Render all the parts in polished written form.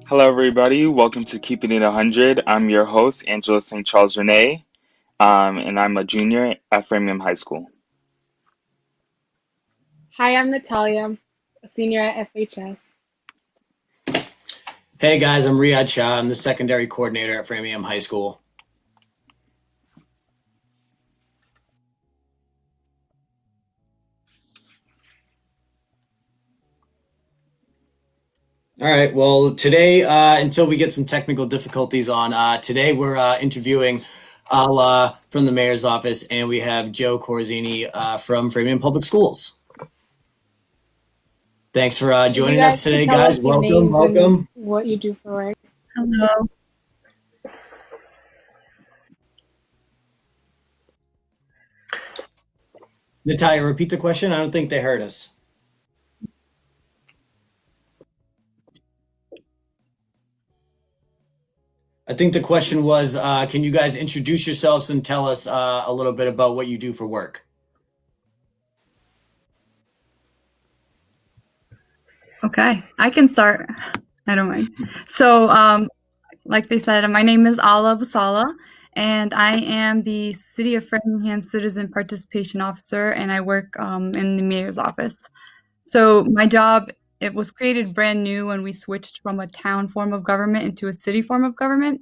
Hello, everybody. Welcome to Keeping It 100. I'm your host, Angela St. Charles Renee, and I'm a junior at Framingham High School. Hi, I'm Natalia, a senior at FHS. Hey guys, I'm Riyad Shah. I'm the secondary coordinator at Framingham High School. All right, well, today, until we get some technical difficulties on, today we're interviewing Ala from the mayor's office, and we have Joe Corzini from Framingham Public Schools. Thanks for If you joining us guys could today, tell guys. us your Welcome, names and welcome. what you do for work. Hello. Natalia, repeat the question. I don't think they heard us. I think the question was, can you guys introduce yourselves and tell us a little bit about what you do for work? Okay, I can start. I don't mind. So, like they said, my name is Ala Basala, and I am the City of Framingham Citizen Participation Officer, and I work in the mayor's office. So my job, it was created brand new when we switched from a town form of government into a city form of government.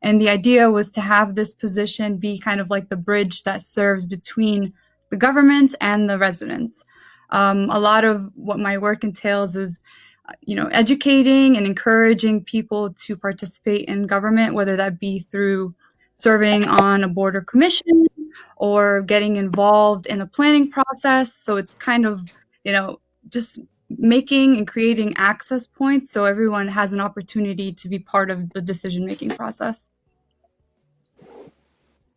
And the idea was to have this position be kind of like the bridge that serves between the government and the residents. A lot of what my work entails is, educating and encouraging people to participate in government, whether that be through serving on a board or commission or getting involved in the planning process. So it's kind of, just making and creating access points so everyone has an opportunity to be part of the decision-making process.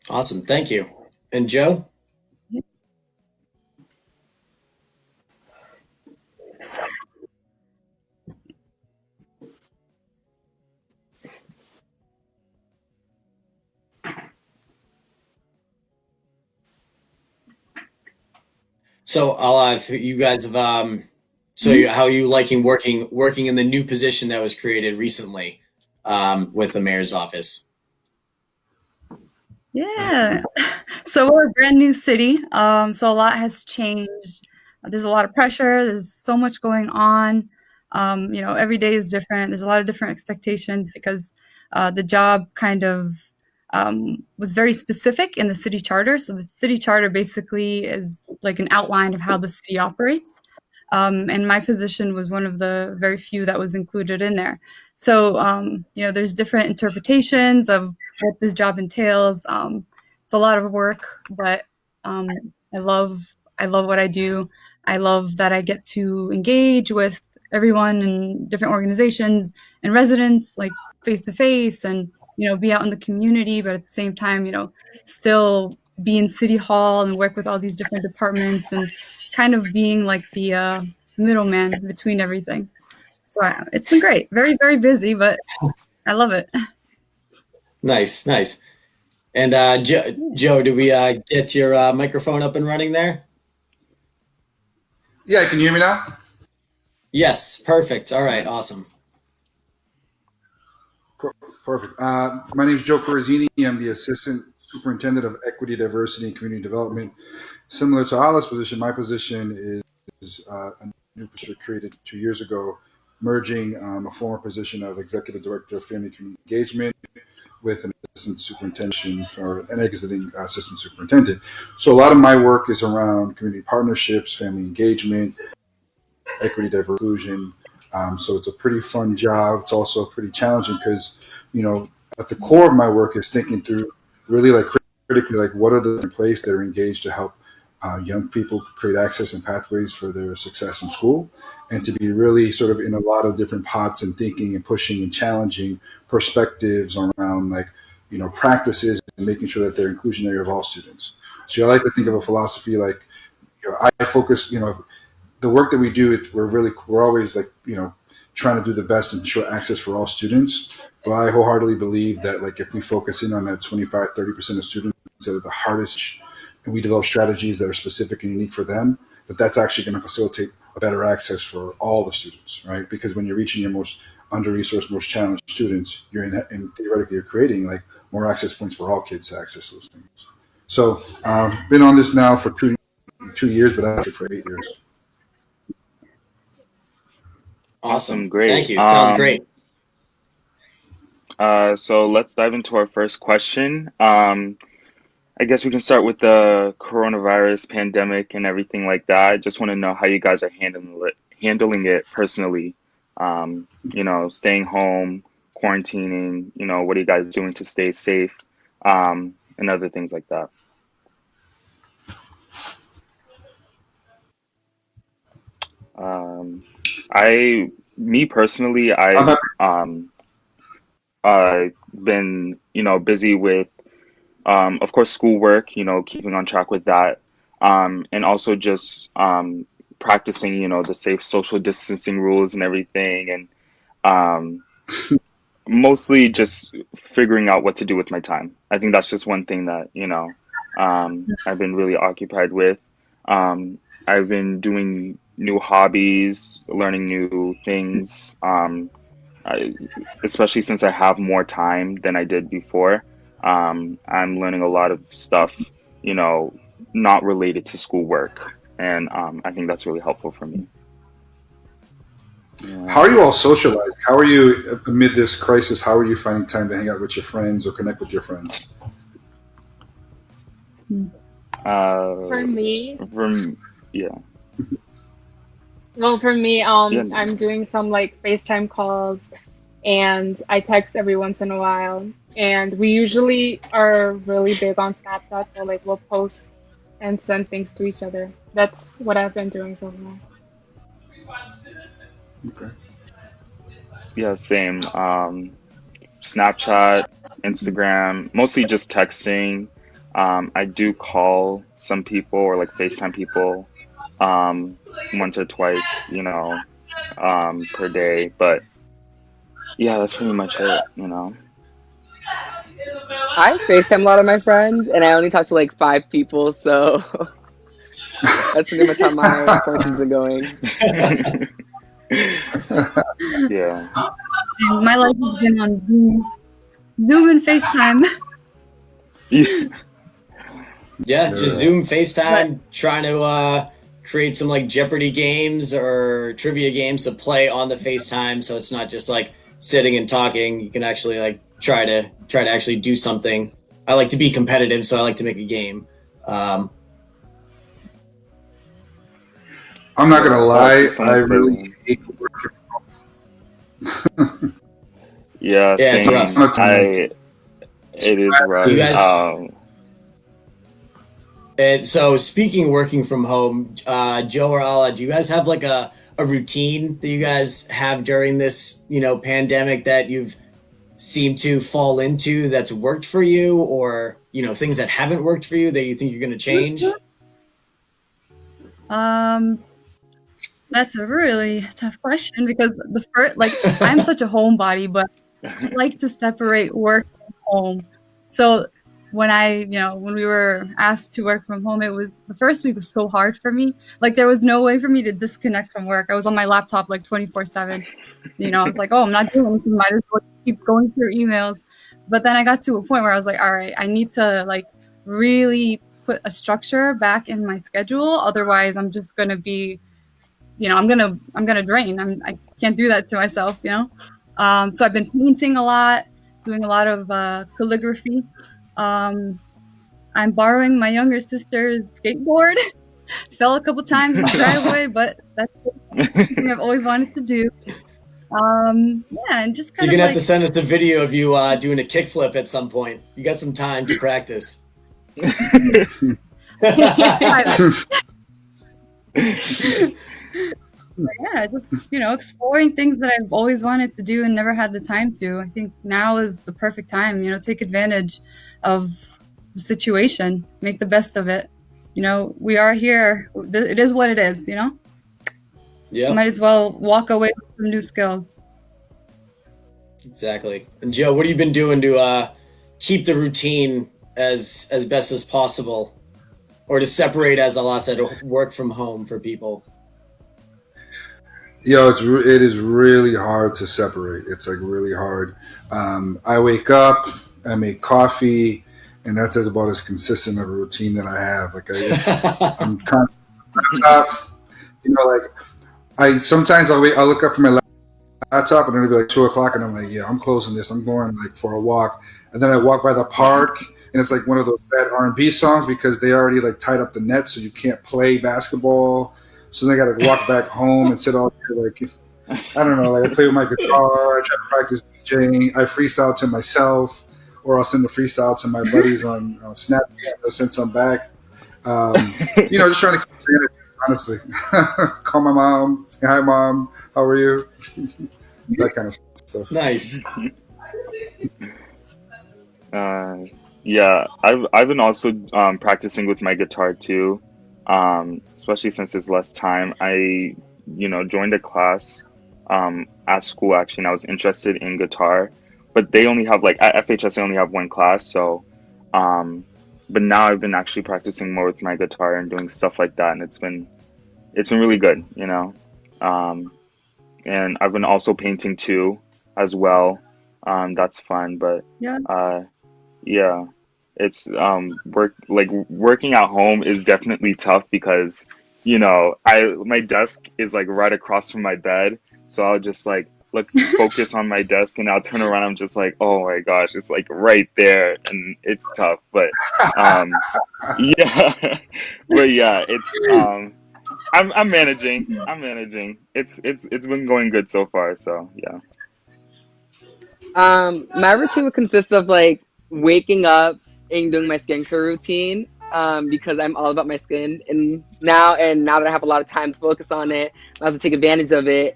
Awesome, thank you. And Joe? So I'll you guys have how are you liking working in the new position that was created recently with the mayor's office? Yeah. So we're a brand new city. So a lot has changed. There's a lot of pressure. There's so much going on. Every day is different. There's a lot of different expectations because the job kind of was very specific in the city charter. So the city charter basically is like an outline of how the city operates. And my position was one of the very few that was included in there. So, there's different interpretations of what this job entails. It's a lot of work, but um, I love what I do. I love that I get to engage with everyone in different organizations and residents, like face to face, and be out in the community. But at the same time, still be in City Hall and work with all these different departments and kind of being like the middleman between everything. So it's been great. Very, very busy, but I love it. Nice, nice. And Joe, did we get your microphone up and running there? Yeah, can you hear me now? Yes, perfect. All right, awesome. Perfect. My name is Joe Corazzini. I'm the Assistant Superintendent of Equity, Diversity, and Community Development. Similar to Ala's position, my position is a new position created 2 years ago, merging a former position of Executive Director of Family Community Engagement with an assistant superintendent for an exiting assistant superintendent. So a lot of my work is around community partnerships, family engagement, equity, diversity, inclusion. So it's a pretty fun job. It's also pretty challenging because, at the core of my work is thinking through really like critically, like what are the in place that are engaged to help young people create access and pathways for their success in school, and to be really sort of in a lot of different pots and thinking and pushing and challenging perspectives around like, practices and making sure that they're inclusionary of all students. So I like to think of a philosophy like, I focus, the work that we do, we're always like, trying to do the best and ensure access for all students. But I wholeheartedly believe that like if we focus in on that 25-30% of students that are the hardest, and we develop strategies that are specific and unique for them, that's actually going to facilitate a better access for all the students, right? Because when you're reaching your most under-resourced, most challenged students, you're in theoretically you're creating like more access points for all kids to access those things. So been on this now for 2 years, but actually for 8 years. Awesome. Great. Thank you. Sounds great. So let's dive into our first question. I guess we can start with the coronavirus pandemic and everything like that. I just want to know how you guys are handling it personally. Staying home, quarantining, what are you guys doing to stay safe, and other things like that. Me personally, I've been, busy with, of course, schoolwork, keeping on track with that, and also just practicing, the safe social distancing rules and everything, and um, mostly just figuring out what to do with my time. I think that's just one thing that, I've been really occupied with. I've been doing new hobbies, learning new things, I, especially since I have more time than I did before. I'm learning a lot of stuff, you know, not related to schoolwork. And I think that's really helpful for me. How are you all socializing? How are you amid this crisis? How are you finding time to hang out with your friends or connect with your friends? For me, Yeah. well, for me, Yeah. I'm doing some like FaceTime calls and I text every once in a while. And we usually are really big on Snapchat, so like we'll post and send things to each other. That's what I've been doing so far. Okay. Yeah, same. Snapchat, Instagram, mostly just texting. I do call some people or like FaceTime people once or twice, per day. But yeah, that's pretty much it. I FaceTime a lot of my friends, and I only talk to like 5 people, so that's pretty much how my quarantine's been going. Yeah. And my life has been on Zoom and FaceTime. Yeah, just Zoom, FaceTime, trying to create some like Jeopardy games or trivia games to play on the FaceTime, so it's not just like sitting and talking. You can actually like try to actually do something. I like to be competitive, so I like to make a game. I'm not gonna lie, I really hate working from home. Yeah, Yeah, it's same. rough. It is rough. You guys- And so speaking of working from home, Joe or Ala, do you guys have like a routine that you guys have during this, pandemic that you've seemed to fall into that's worked for you, or, things that haven't worked for you that you think you're going to change? That's a really tough question because the first, like, I'm such a homebody, but I like to separate work from home. So when when we were asked to work from home, the first week was so hard for me. Like there was no way for me to disconnect from work. I was on my laptop like 24/7. I was like, oh, I'm not doing anything. Might as well keep going through emails. But then I got to a point where I was like, all right, I need to like really put a structure back in my schedule. Otherwise, I'm just gonna be, I'm gonna drain. I can't do that to myself. So I've been painting a lot, doing a lot of calligraphy. I'm borrowing my younger sister's skateboard. Fell a couple times in the driveway, but that's something I've always wanted to do. And just kind You're gonna of have to send us a video of you doing a kickflip at some point. You got some time to practice. Just exploring things that I've always wanted to do and never had the time to. I think now is the perfect time. Take advantage of the situation, make the best of it. We are here. It is what it is. Yeah. Might as well walk away with some new skills. Exactly. And Joe, what have you been doing to keep the routine as best as possible, or to separate, as Allah said, work from home for people? Yo, it is really hard to separate. It's like really hard. I wake up, I make coffee, and that's about as consistent of a routine that I have. Like I'm kind of laptop. Like I sometimes I'll look up from my laptop and it'll be like 2 o'clock, and I'm like, yeah, I'm closing this. I'm going like for a walk, and then I walk by the park, and it's like one of those sad R&B songs because they already like tied up the net, so you can't play basketball. So then I got to walk back home and sit out there like I don't know, like I play with my guitar, I try to practice DJing, I freestyle to myself, or I'll send the freestyle to my buddies on Snapchat. I'll send some back. Just trying to keep sanity, honestly. Call my mom, say hi, mom, how are you? That kind of stuff. Nice. Yeah, I've been also practicing with my guitar too, especially since there's less time. I joined a class at school actually, and I was interested in guitar, but they only have like at FHS they only have one class, so but now I've been actually practicing more with my guitar and doing stuff like that, and it's been really good, and I've been also painting too as well. That's fun, but Yeah. yeah, it's working at home is definitely tough because my desk is like right across from my bed, so I'll just like focus on my desk, and I'll turn around, I'm just like, oh my gosh, it's like right there, and it's tough, but yeah. But yeah, it's I'm managing. It's been going good so far, so yeah. My routine would consist of like waking up and doing my skincare routine. Because I'm all about my skin, and now that I have a lot of time to focus on it, I also take advantage of it.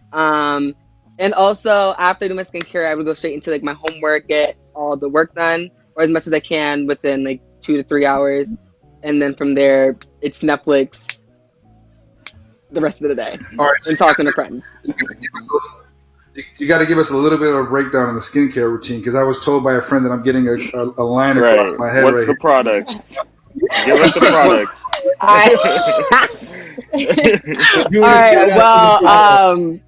And also after I do my skincare, I would go straight into like my homework, get all the work done, or as much as I can within like 2 to 3 hours, and then from there it's Netflix the rest of the day All right, so and talking to friends. you got to give us a little bit of a breakdown on the skincare routine, because I was told by a friend that I'm getting a line across Right. my head What's right the here. products? Give us the products. All right. Well,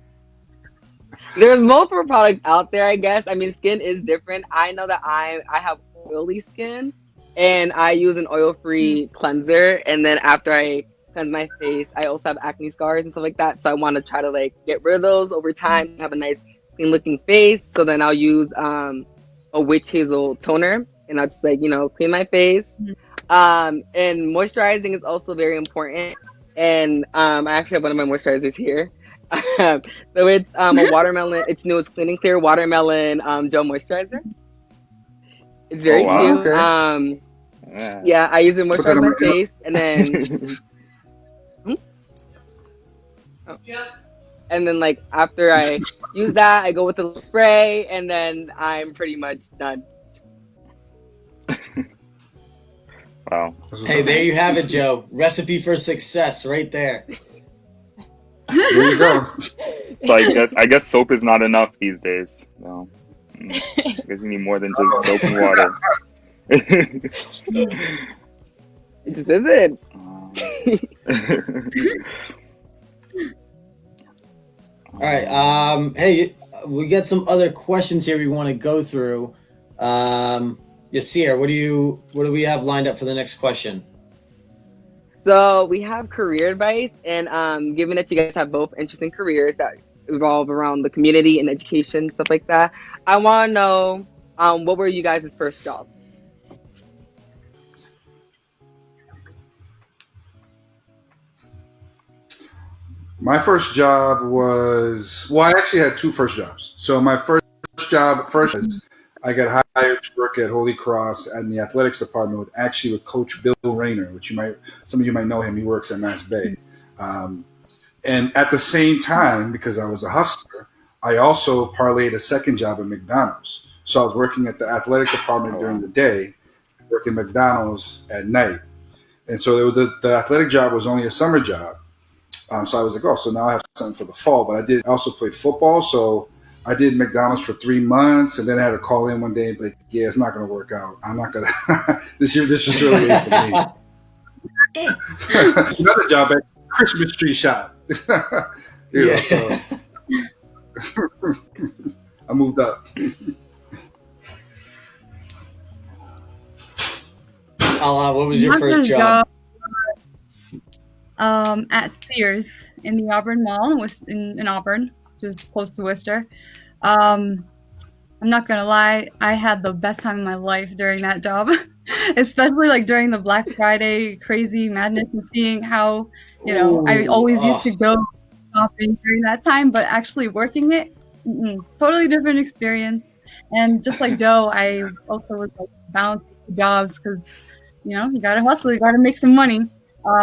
there's multiple products out there, I guess. I mean, skin is different. I know that I have oily skin, and I use an oil-free cleanser. And then after I cleanse my face, I also have acne scars and stuff like that. So I want to try to like get rid of those over time, have a nice clean-looking face. So then I'll use a witch hazel toner, and I'll just like clean my face. And moisturizing is also very important. And I actually have one of my moisturizers here. So it's a watermelon. It's new. It's Clean and Clear watermelon gel moisturizer. It's Oh very wow. cute. Okay. Yeah. Yeah, I use it to Put that moisturize in my my face, and then oh. And then like after I use that, I go with a little spray, and then I'm pretty much done. Wow. Hey, there you have it, Joe. Recipe for success right there. There you go. So I guess soap is not enough these days. No. I guess you need more than just soap and water. It just isn't. All right. Hey, we got some other questions here we want to go through. Yasir, what do we have lined up for the next question? So we have career advice, and given that you guys have both interesting careers that revolve around the community and education, stuff like that, I want to know what were you guys' first jobs? My first job was, well, I actually had two first jobs. So my first job was I got hired to work at Holy Cross in the athletics department with Coach Bill Rayner, which some of you might know him. He works at Mass Bay. And at the same time, because I was a hustler, I also parlayed a second job at McDonald's. So I was working at the athletic department during the day, working McDonald's at night. And so the athletic job was only a summer job. So I was like, oh, so now I have something for the fall. But I also played football. So I did McDonald's for 3 months, and then I had to call in one day and be like, yeah, it's not going to work out. I'm not going to, this is really it for me. Another job at Christmas tree shop. So I moved up. Allah, what was your My first first job? at Sears in the Auburn Mall in Auburn, which is close to Worcester. Um, I'm not gonna lie, I had the best time of my life during that job, especially like during the Black Friday crazy madness and seeing how, I Ooh, always used to oh, go shopping during that time, but actually working it, totally different experience. And just like Joe, I also was like balancing the jobs because, you gotta hustle, you gotta make some money.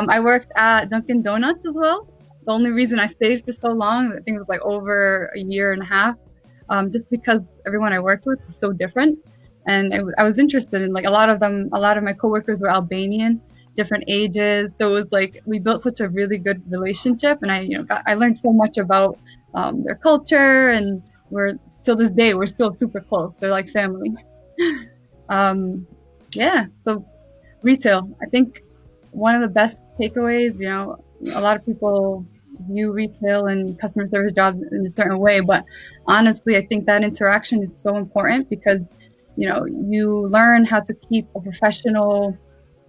I worked at Dunkin' Donuts as well. The only reason I stayed for so long, I think it was like over a year and a half, just because everyone I worked with was so different. And I was interested in like a lot of my coworkers were Albanian, different ages. So it was like we built such a really good relationship, and I learned so much about their culture, and we're till this day we're still super close. They're like family. Yeah. So retail, I think one of the best takeaways. A lot of people view retail and customer service jobs in a certain way, but honestly, I think that interaction is so important because you learn how to keep a professional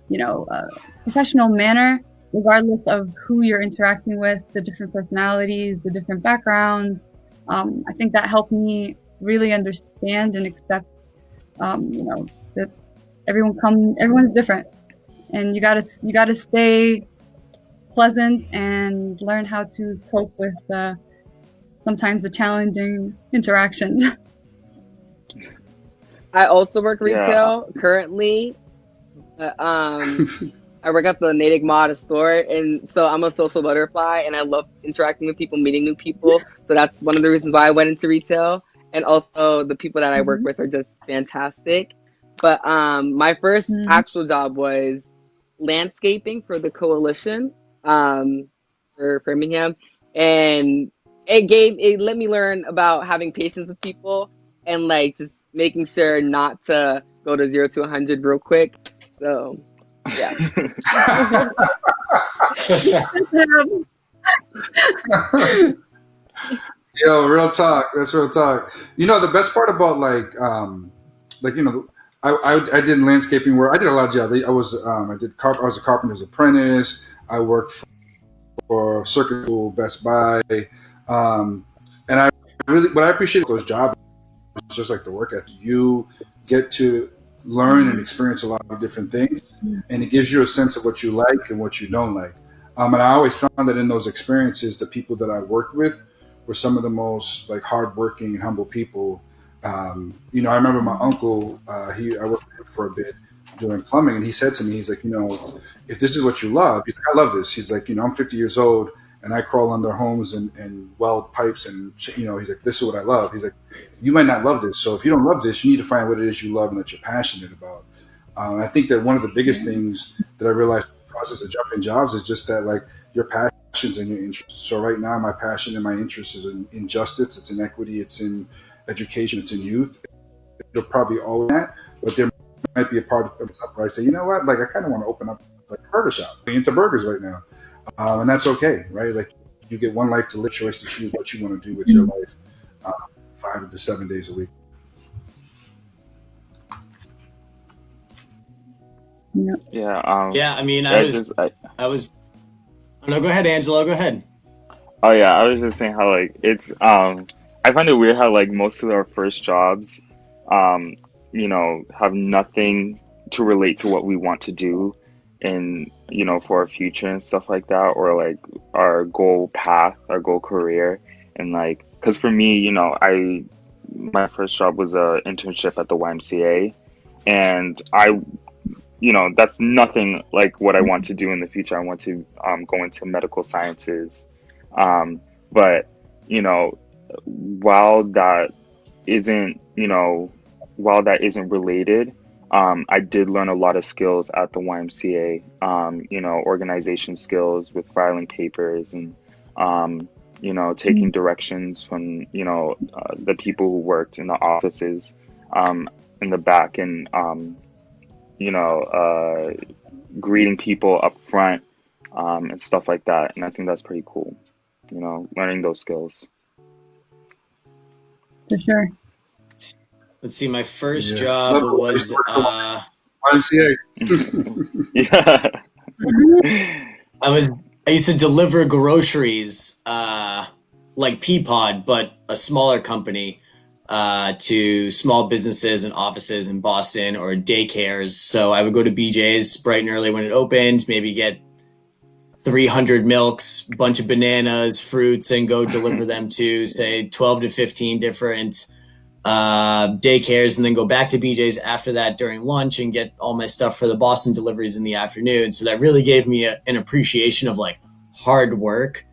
manner, regardless of who you're interacting with, the different personalities, the different backgrounds. I think that helped me really understand and accept, that everyone's different, and you gotta stay pleasant and learn how to cope with sometimes the challenging interactions. I also work Yeah. retail currently. I work at the Natick Mod store, and so I'm a social butterfly, and I love interacting with people, meeting new people. So that's one of the reasons why I went into retail. And also, the people that I work Mhm. with are just fantastic. But my first Mhm. actual job was landscaping for the coalition for Framingham, and it let me learn about having patience with people and like just making sure not to go to 0 to 100 real quick. So yeah. Yo, real talk. That's real talk. The best part about like I did landscaping work. I did a lot of jobs. I was a carpenter's apprentice. I worked for Circuit School, Best Buy, and what I appreciate about those jobs is just like the work ethic. You get to learn and experience a lot of different things, and it gives you a sense of what you like and what you don't like. And I always found that in those experiences, the people that I worked with were some of the most like hardworking and humble people. I remember my uncle. I worked with him for a bit doing plumbing, and he said to me, he's like, if this is what you love, he's like, I love this. He's like, I'm 50 years old and I crawl under homes and weld pipes, and he's like, this is what I love. He's like, you might not love this, so if you don't love this, you need to find what it is you love and that you're passionate about. I think that one of the biggest things that I realized in the process of jumping jobs is just that like your passions and your interests. So right now, my passion and my interest is in justice, it's in equity, it's in education, it's in youth. It'll probably always that, but there might be a part of it where I say, you know what, like I kind of want to open up like a burger shop. I'm into burgers right now, and that's okay, right? Like you get one life to live, choice to choose what you want to do with your life, 5 to 7 days a week. Yeah. Yeah. yeah. I mean, Yeah, just I was. Oh, no, go ahead, Angelo. Go ahead. oh yeah, I was just saying how like it's I find it weird how like most of our first jobs um have nothing to relate to what we want to do in for our future and stuff like that, or like our goal path, our goal career. And like because for me, I my first job was a internship at the YMCA, and that's nothing like what I want to do in the future. I want to go into medical sciences. But, while that isn't, while that isn't related, I did learn a lot of skills at the YMCA, organization skills with filing papers and, taking directions from, the people who worked in the offices in the back, and, you know, uh, greeting people up front, and stuff like that. And I think that's pretty cool, learning those skills. For sure. Let's see. My first Yeah. job was YMCA. Yeah. I used to deliver groceries, like Peapod, but a smaller company, to small businesses and offices in Boston or daycares. So I would go to BJ's bright and early when it opened, maybe get 300 milks, bunch of bananas, fruits, and go deliver them to say 12 to 15 different daycares, and then go back to BJ's after that during lunch and get all my stuff for the Boston deliveries in the afternoon. So that really gave me an appreciation of like hard work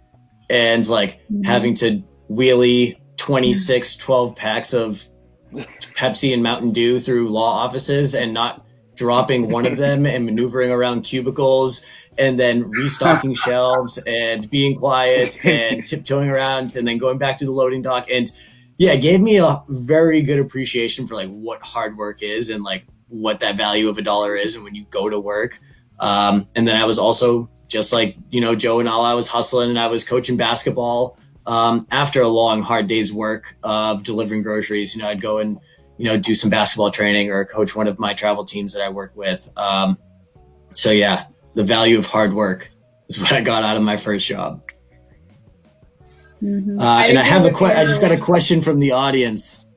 and like having to wheelie 26 12 packs of Pepsi and Mountain Dew through law offices and not dropping one of them and maneuvering around cubicles and then restocking shelves and being quiet and tiptoeing around and then going back to the loading dock. And yeah, it gave me a very good appreciation for like what hard work is and like what that value of a dollar is and when you go to work. And then I was also just like, Joe and all, I was hustling and I was coaching basketball after a long, hard day's work of delivering groceries. I'd go and, do some basketball training or coach one of my travel teams that I work with. So yeah, the value of hard work is what I got out of my first job. And I have I just got a question from the audience.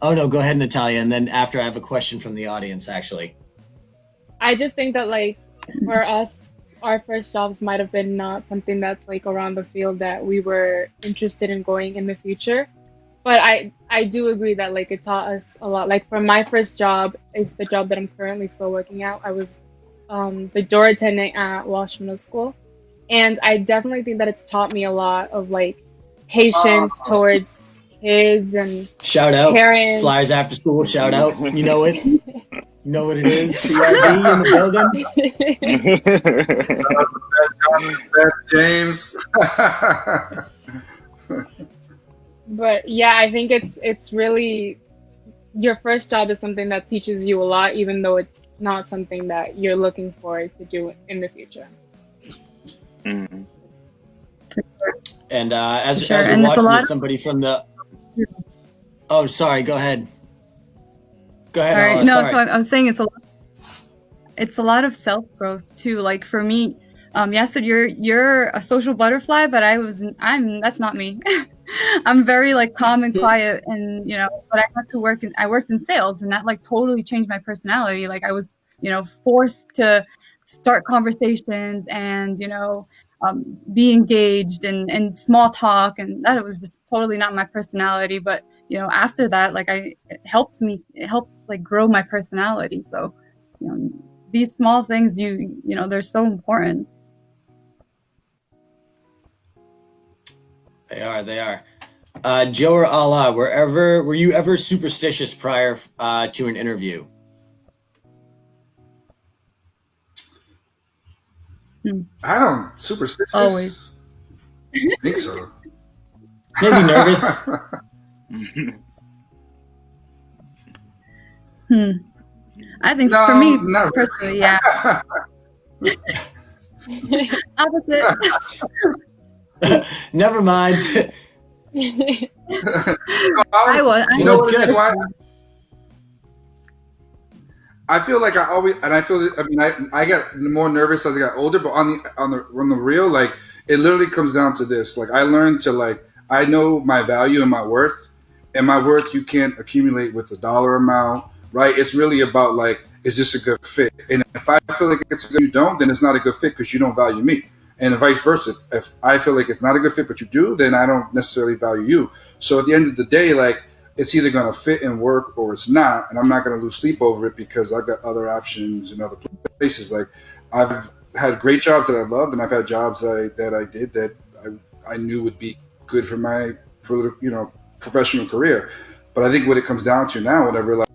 Oh no, go ahead, Natalia. And then after I have a question from the audience, actually. I just think that like for us, our first jobs might have been not something that's like around the field that we were interested in going in the future. But I do agree that like it taught us a lot. Like for my first job, it's the job that I'm currently still working at. I was the door attendant at Walsh Middle School. And I definitely think that it's taught me a lot of like patience towards kids and shout out parents. Flyers after school. Shout out. You know it. You know what it is. CRB in the building. Shout out to James. But yeah, I think it's really your first job is something that teaches you a lot, even though it's not something that you're looking forward to do in the future. Mm. And as Sure. we're And watching this, somebody from the sorry, go ahead. Go ahead. Sorry. Ala, No, sorry. so I'm saying it's a lot of self growth too. Like for me, yes, you're a social butterfly, but that's not me. I'm very like calm and quiet, and but I had to I worked in sales, and that like totally changed my personality. Like I was forced to start conversations and be engaged and small talk, and that was just totally not my personality. But after that, like it helped like grow my personality. So these small things, they're so important. They are. Joe or Ala, were you ever superstitious prior to an interview? I don't superstitious. Always. I think so. Maybe nervous. I think No, for me not personally, yeah. Opposite. Never mind. I was. You know what it is? Why? I feel like I always, and I feel that, I mean, I got more nervous as I got older, but on the real, like, it literally comes down to this. Like, I learned to, like, I know my value and my worth, and my worth you can't accumulate with a dollar amount, right? It's really about, like, is this a good fit? And if I feel like it's good, you don't, then it's not a good fit because you don't value me. And vice versa. If I feel like it's not a good fit, but you do, then I don't necessarily value you. So at the end of the day, like, it's either going to fit and work or it's not. And I'm not going to lose sleep over it because I've got other options in other places. Like, I've had great jobs that I loved, and I've had jobs that I did that I knew would be good for my professional career. But I think what it comes down to now, what I realize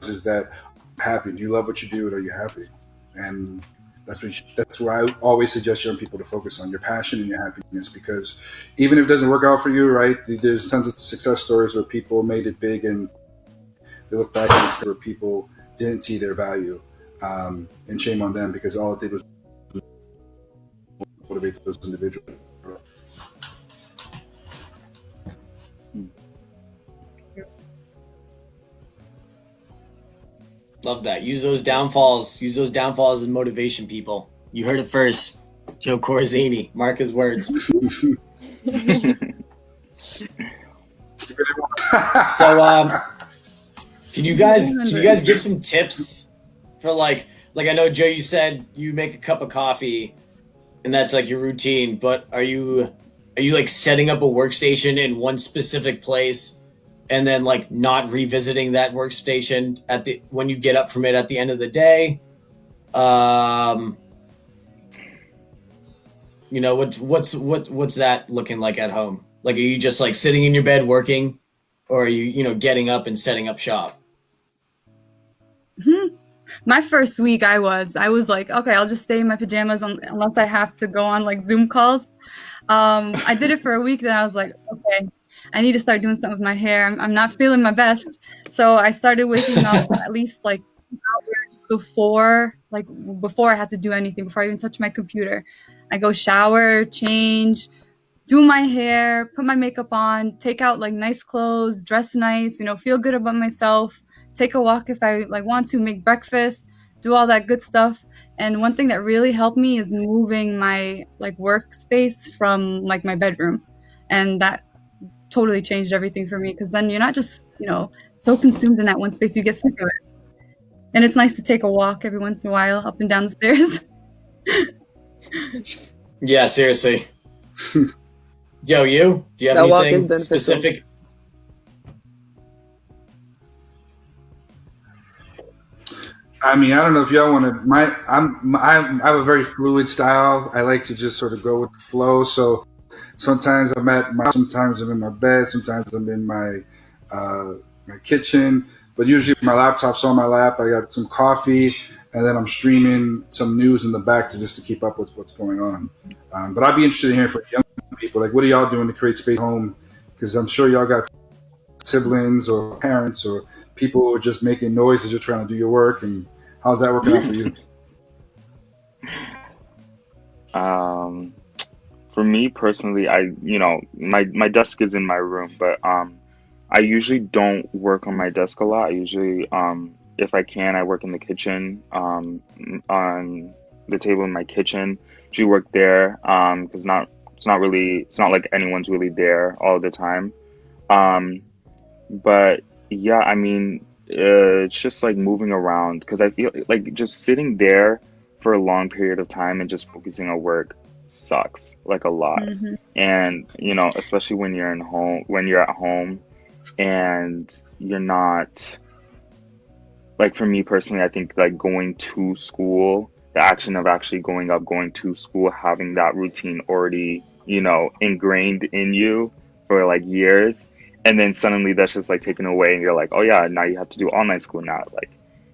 is that I'm happy. Do you love what you do, and are you happy? And that's where I always suggest young people to focus on your passion and your happiness, because even if it doesn't work out for you, right, there's tons of success stories where people made it big and they look back and it's where people didn't see their value, and shame on them because all it did was motivate those individuals. Love that. Use those downfalls. Use those downfalls as motivation, people. You heard it first. Joe Corzini. Mark his words. So, can you guys give some tips for like I know, Joe, you said you make a cup of coffee and that's like your routine, but are you like setting up a workstation in one specific place and then like not revisiting that workstation when you get up from it at the end of the day? You know, what's that looking like at home? Like, are you just like sitting in your bed working, or are you getting up and setting up shop? My first week, I was like, okay, I'll just stay in my pajamas unless I have to go on like Zoom calls. I did it for a week, then I was like, okay, I need to start doing something with my hair. I'm not feeling my best, so I started waking up at least like hours before I had to do anything, before I even touch my computer. I go shower, change, do my hair, put my makeup on, take out like nice clothes, dress nice, feel good about myself, take a walk if I like want to, make breakfast, do all that good stuff. And one thing that really helped me is moving my like workspace from like my bedroom. And that totally changed everything for me, because then you're not just, so consumed in that one space, you get sick of it. And it's nice to take a walk every once in a while up and down the stairs. Yeah, seriously. Joe, do you have anything specific? I mean, I don't know if y'all want to. I have a very fluid style. I like to just sort of go with the flow. So sometimes sometimes I'm in my bed, sometimes I'm in my my kitchen. But usually my laptop's on my lap. I got some coffee, and then I'm streaming some news in the back just to keep up with what's going on. But I'd be interested in hearing from young people. Like, what are y'all doing to create space at home? Because I'm sure y'all got siblings or parents or people who are just making noise as you're trying to do your work. And how's that working out for you? For me personally, my desk is in my room, but I usually don't work on my desk a lot. I usually, if I can, I work in the kitchen, on the table in my kitchen. Usually work there, because it's not like anyone's really there all the time. But yeah, I mean, it's just like moving around, because I feel like just sitting there for a long period of time and just focusing on work sucks like a lot. Mm-hmm. And especially when you're at home and you're not, like, for me personally, I think like going to school, the action of actually going to school, having that routine already, ingrained in you for like years, and then suddenly that's just like taken away and you're like, oh yeah, now you have to do online school now. Like,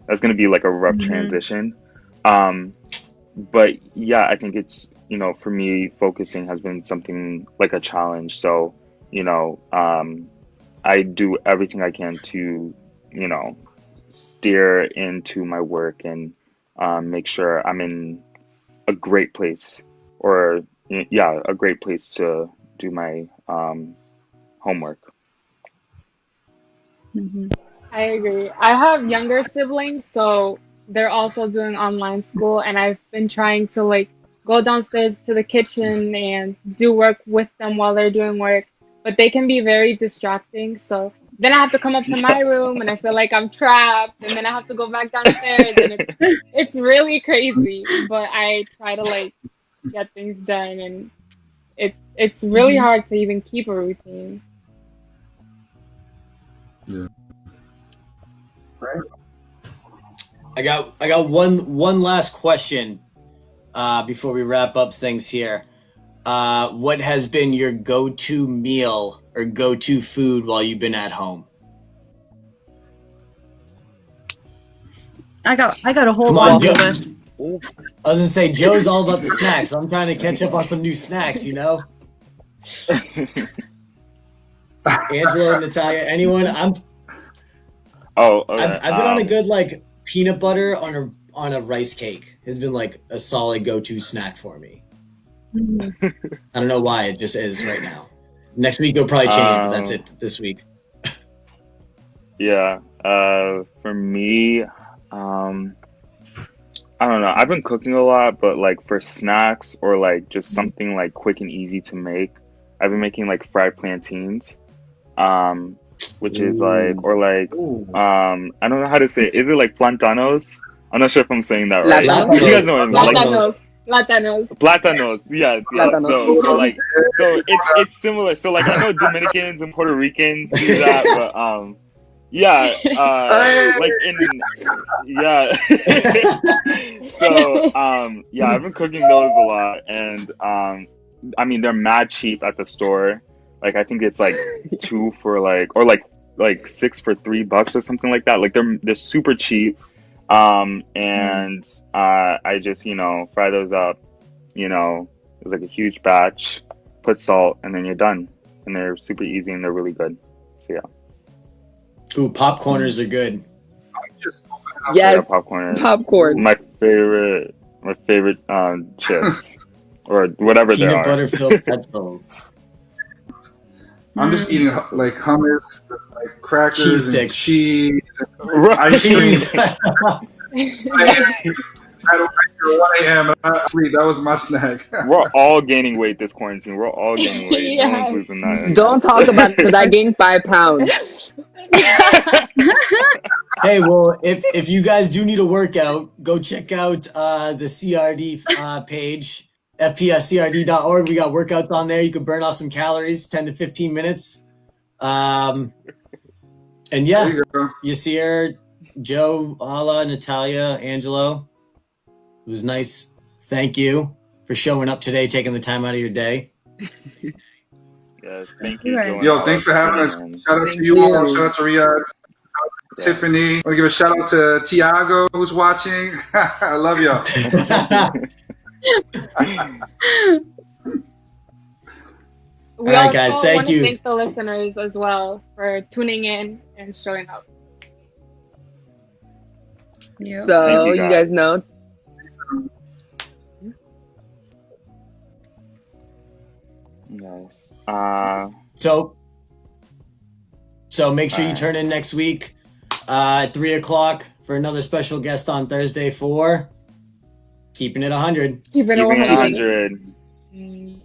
that's going to be like a rough transition. But yeah, I think it's, for me, focusing has been something like a challenge. So, I do everything I can to, steer into my work and make sure I'm in a great place, or a great place to do my homework. Mm-hmm. I agree. I have younger siblings, so they're also doing online school, and I've been trying to like go downstairs to the kitchen and do work with them while they're doing work, but they can be very distracting. So then I have to come up to my room, and I feel like I'm trapped, and then I have to go back downstairs, and it's really crazy. But I try to like get things done, and it's really hard to even keep a routine. Yeah. Right. I got one last question before we wrap up things here. What has been your go-to meal or go-to food while you've been at home? I got a whole Come on, laundry Joe. list. I was gonna say, Joe's all about the snacks. I'm trying to catch up on some new snacks, Angela, Natalia, anyone? Oh, okay. I've been on a good like peanut butter on a rice cake. Has been like a solid go-to snack for me. I don't know why, it just is right now. Next week it'll probably change, but that's it this week. Yeah. For me, Um, I don't know. I've been cooking a lot, but like for snacks or like just something like quick and easy to make, I've been making like fried plantains. Um, which is like, Ooh. or like, Ooh. I don't know how to say it. Is it like plantanos? I'm not sure if I'm saying that right. Plátano. But you guys know what I mean. Like Plátanos. Plátanos. platanos. Yes, yes, Plátano. those. Or like, so it's similar. So like I know Dominicans and Puerto Ricans do that, but yeah, like in yeah. So yeah, I've been cooking those a lot, and I mean they're mad cheap at the store. Like I think it's like two for like, or like six for $3 or something like that. Like they're super cheap. And I just fry those up. It's like a huge batch. Put salt, and then you're done. And they're super easy, and they're really good. So yeah. Ooh, popcorners are good. Just Yeah, Yes, popcorn is popcorn. my favorite. My favorite chips, or whatever they Peanut are. butter filled pretzels. I'm just eating like hummus, like crackers Cheese and sticks. cheese, Right. ice cream. Cheese. I don't care 1 a.m. Sleep. That was my snack. We're all gaining weight this quarantine. We're all gaining weight. No one's Yeah. losing that. Don't talk about it because I gained 5 pounds. Hey, well, if you guys do need a workout, go check out the CRD page, fpscrd.org. We got workouts on there. You can burn off some calories, 10 to 15 minutes. And There yeah, you go. Yasir, Joe, Ala, Natalia, Angelo. It was nice. Thank you for showing up today, taking the time out of your day. Yes, thank you, Right. Joe. and Yo, Olive, thanks for having us. and- Shout out Thank to you all. you. Shout out to Riyadh. Yeah. Tiffany. I want to give a shout out to Tiago who's watching. I love y'all. We All right, also guys, thank want to you. thank the listeners as well for tuning in and showing up. Yep. So Thank you, you guys guys. know. Nice. So make sure you Alright. turn in next week at 3:00 for another special guest on Thursday for Keeping It 100. Keep it Keeping it 100. 100. Mm.